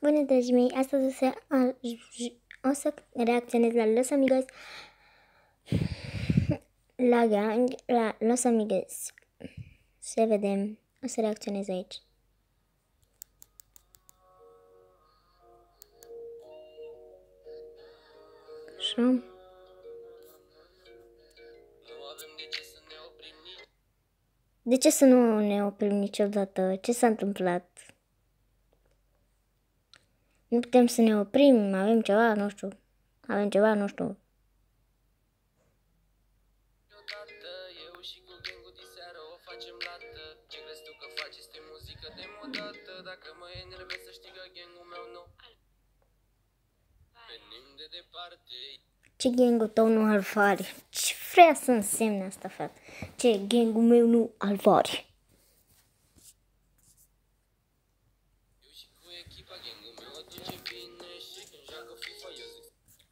Bună, dragii mei! Astăzi o să reacționez la Los Amigos, la Gang, la Los Amigos. Să vedem, o să reacționez aici. Așa. De ce să nu ne oprim niciodată? Ce s-a întâmplat? Nu putem să ne oprim, avem ceva, nu știu. Ce gangul tău nu Alvari? Ce vrea să însemne asta, frate? Ce gangul meu nu Alvari?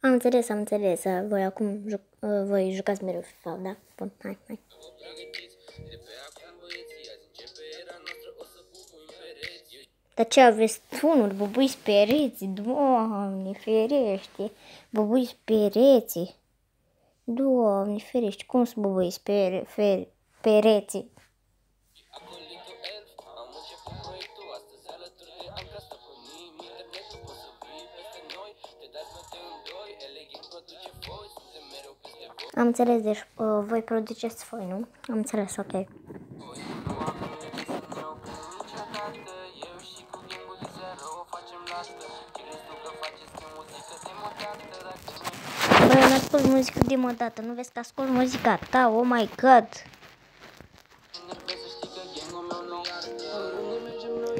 Am înțeles. Voi acum voi jucați mereu FIFA, da? Bun, hai. Dar ce aveți tunuri? Băbuiți pereții? Doamne, ferește! Băbuiți pereții? Doamne, ferește! Cum să băbuiți pereții? Am înțeles, deci voi produceți voi, nu? Am înțeles, ok. Băi, eu n-ascult muzică demodată, nu vezi că ascult muzica ta, oh my god!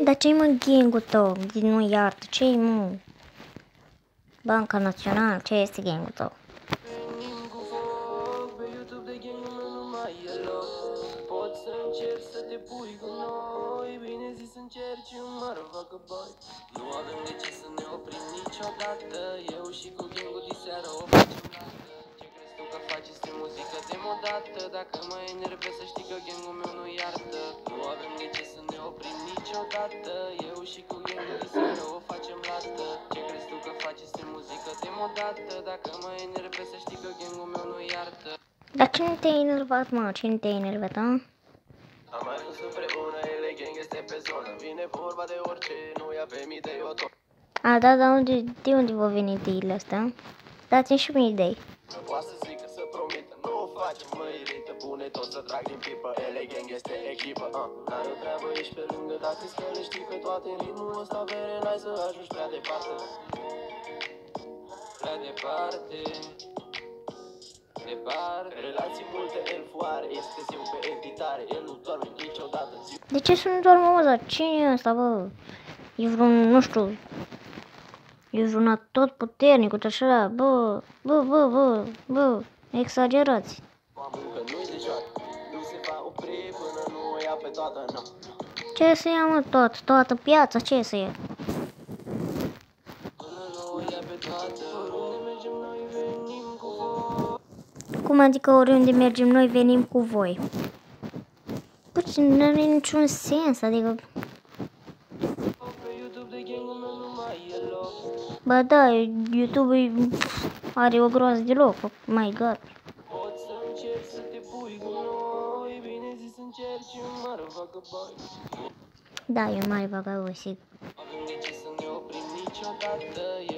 Dar ce-i mă gangul tău? Nu iartă, ce-i mă? Banca Națională, ce este gangul tău? Nu avem de ce să ne oprim niciodată. Eu și cu gangul diseară o facem lată. Ce crezi tu că faci este muzică demodată? Dacă mă enervezi să știi că gangul meu nu iartă. Nu avem de ce să ne oprim niciodată. Eu și cu gangul diseară o facem lată. Ce crezi tu că faci este muzică demodată? Dacă mă enervezi să știi că gangul meu nu iartă. Dar cine te-a enervat, mă? Cine te-a enervat, a? Am mai fost împreună, ele gang este pe zonă. Vine vorba de orice, nu ia pe mii de yoto. A, da, de unde vă veni ideile astea? Dați-mi și mie idei. Nu poate să zică, să promită, nu o facem, mă irită. Pune tot să trag din pipă, ele gang este echipă. N-ai o treabă, ești pe lângă, dar crezi că le știi pe toate. În ritmul ăsta vere, n-ai să ajungi prea departe. Prea departe. Relații multe, el foare, este ziua pe editare. El nu doarme niciodată. De ce să nu doarmă, mă? Dar cine e ăsta, bă? E vreun, nu știu, e vreun tot puternic, așa, bă, exagerați. Ce să ia, mă, toată piața, ce să ia? Cum adică oriunde mergem noi venim cu voi? Bă, nu are niciun sens, adică... Ba da, YouTube are o groază de loc, my god. Da, e un mare vagabond, sigur.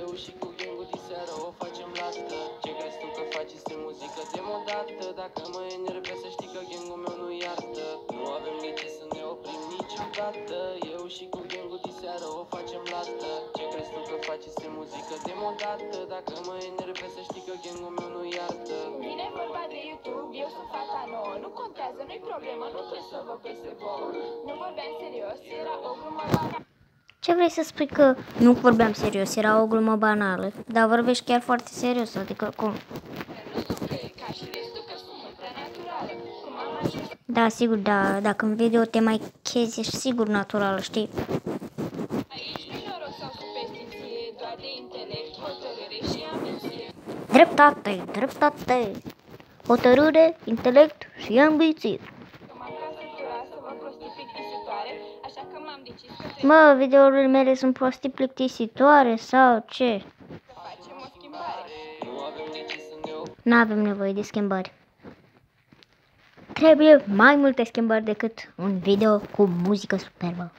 Eu și cu gangul diseară o facem lată. Ce crezi tu că faci este muzică demodată. Dacă mă enervezi să știi că gangul meu nu iartă. Nu avem de ce să ne oprim niciodată. Eu și cu gangul diseară o facem lată. Ce crezi tu că faci este muzică demodată. Dacă mă enervezi să știi că gangul meu nu iartă. Vine vorba de YouTube, eu sunt fata nouă. Nu contează, nu-i problemă, nu trebuie să vă pese vouă. Nu vorbeam serios, era o glumă banală. Ce vrei să spui că nu vorbeam serios, era o glumă banală, dar vorbești chiar foarte serios, adică cum? Da, sigur, da, dacă în video te mai chezi, ești sigur naturală, știi? Dreptate, hotărâre, intelect și ambiție. Mă, videourile mele sunt prostii plictisitoare sau ce? Facem o schimbare. Nu avem de ce să ne oprim. N-avem nevoie de schimbări. Trebuie mai multe schimbări decât un video cu muzică superbă.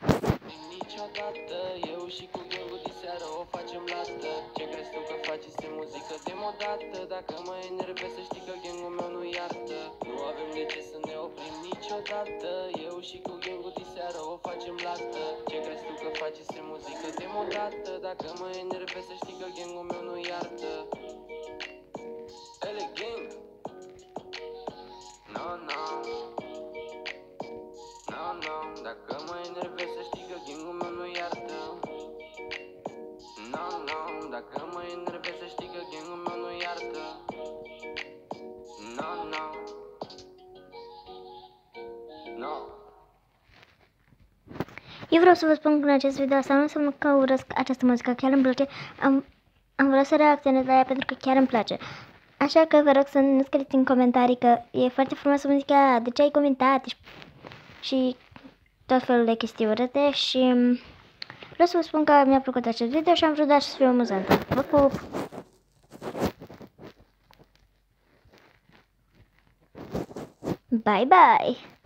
Niciodată eu și cu gângul de seară o facem lată. Ce crezi tu că faci este muzică demodată. Dacă mă enervezi să știi că gângul meu nu iartă. Nu avem de ce să ne oprim niciodată. Eu și cu gângul de seară o facem lată. Ce crezi tu că faci este muzică demodată. Dacă mă enervezi să știi că gângul meu nu iartă. Ele gang. No, no. No, no. Dacă mă enervezi să știi că gângul meu nu iartă. No, no. Dacă mă enervezi să știi că gângul meu nu iartă. No, no. No. Eu vreau să vă spun că în acest video asta nu înseamnă că urăsc această muzică, chiar îmi place. Am vrut să reacționez la ea pentru că chiar îmi place. Așa că vă rog să nu scrieți în comentarii că e foarte frumoasă muzica aia, de ce ai comentat și tot felul de chestii urâte. Și vreau să vă spun că mi-a plăcut acest video și am vrut doar să fiu amuzantă. Vă pup! Bye bye!